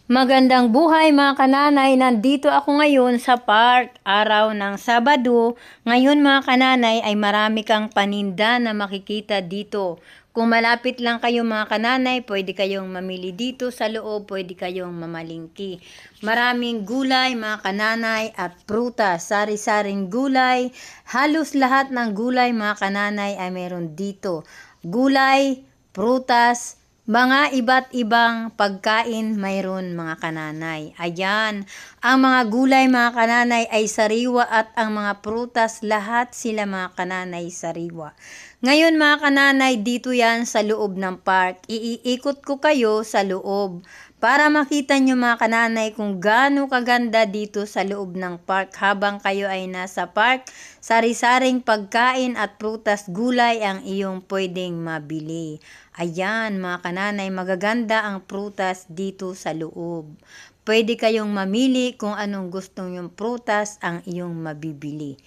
Magandang buhay mga kananay, nandito ako ngayon sa park, araw ng Sabado. Ngayon mga kananay ay marami kang paninda na makikita dito. Kung malapit lang kayo mga kananay, pwede kayong mamili dito sa loob, pwede kayong mamalingki. Maraming gulay mga kananay at prutas, sari-saring gulay. Halos lahat ng gulay mga kananay ay meron dito. Gulay, prutas, mga iba't ibang pagkain mayroon mga kananay. Ayan, ang mga gulay mga kananay ay sariwa at ang mga prutas lahat sila mga kananay sariwa. Ngayon mga kananay, dito yan sa loob ng park. Iikot ko kayo sa loob para makita nyo mga kananay kung gaano kaganda dito sa loob ng park. Habang kayo ay nasa park, sari-saring pagkain at prutas gulay ang iyong pwedeng mabili. Ayan mga kananay, magaganda ang prutas dito sa loob. Pwede kayong mamili kung anong gustong yung prutas ang iyong mabibili.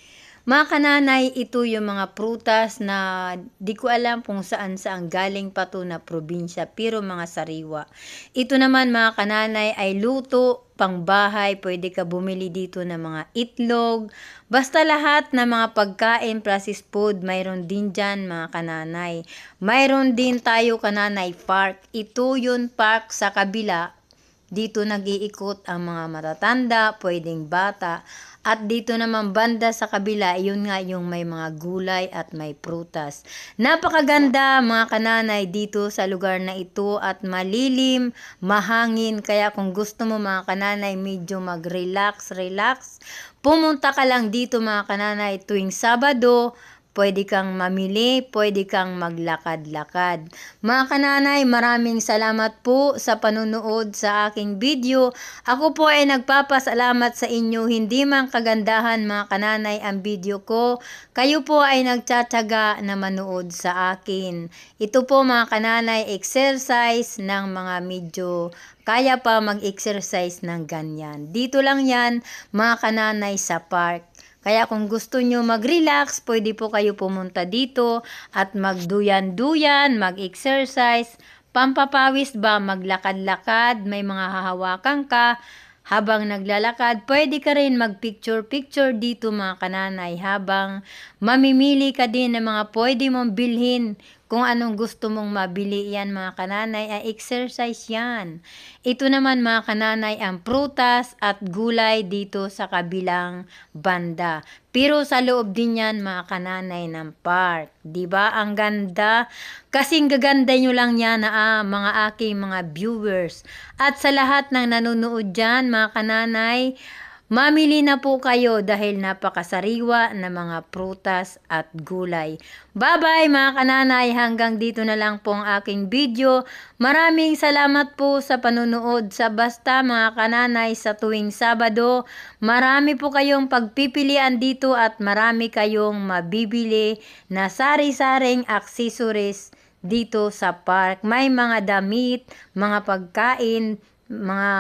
Mga kananay, ito yung mga prutas na di ko alam kung saan galing pa to na probinsya, pero mga sariwa. Ito naman mga kananay ay luto, pangbahay, pwede ka bumili dito ng mga itlog. Basta lahat ng mga pagkain, processed food, mayroon din dyan mga kananay. Mayroon din tayo kananay park. Ito yun park sa kabila. Dito nag-iikot ang mga matatanda, pwedeng bata. At dito naman banda sa kabila, yun nga yung may mga gulay at may prutas. Napakaganda mga kananay dito sa lugar na ito at malilim, mahangin. Kaya kung gusto mo mga kananay medyo mag-relax, pumunta ka lang dito mga kananay tuwing Sabado. Pwede kang mamili, pwede kang maglakad-lakad. Mga kananay, maraming salamat po sa panunood sa aking video. Ako po ay nagpapasalamat sa inyo. Hindi man kagandahan mga kananay ang video ko, kayo po ay nagtsatsaga na manood sa akin. Ito po mga kananay, exercise ng mga medyo kaya pa mag-exercise ng ganyan. Dito lang yan mga kananay sa park. Kaya kung gusto nyo mag-relax, pwede po kayo pumunta dito at magduyan-duyan, mag-exercise, pampapawis ba, maglakad-lakad, may mga hahawakan ka. Habang naglalakad, pwede ka rin mag-picture-picture dito mga kananay habang mamimili ka din ng mga pwede mong bilhin. Kung anong gusto mong mabili yan mga kananay ay exercise yan. Ito naman mga kananay ang prutas at gulay dito sa kabilang banda. Pero sa loob din yan mga kananay ng park. Diba? Ang ganda. Kasing gaganda nyo lang yan mga aking mga viewers. At sa lahat ng nanonood dyan mga kananay, mamili na po kayo dahil napakasariwa na mga prutas at gulay. Bye-bye mga kananay, hanggang dito na lang po ang aking video. Maraming salamat po sa panunood sa Basta mga kananay sa tuwing Sabado. Marami po kayong pagpipilian dito at marami kayong mabibili na sari-saring accessories dito sa park. May mga damit, mga pagkain, mga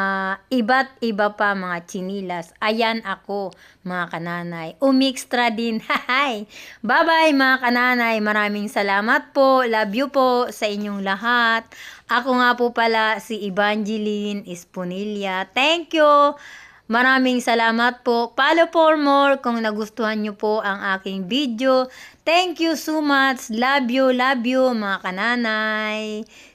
iba't iba pa mga chinilas. Ayan ako mga kananay. Umixtra din. Hi! Bye-bye mga kananay. Maraming salamat po. Love you po sa inyong lahat. Ako nga po pala si Evangeline Esponilla. Thank you! Maraming salamat po. Follow for more kung nagustuhan nyo po ang aking video. Thank you so much. Love you mga kananay.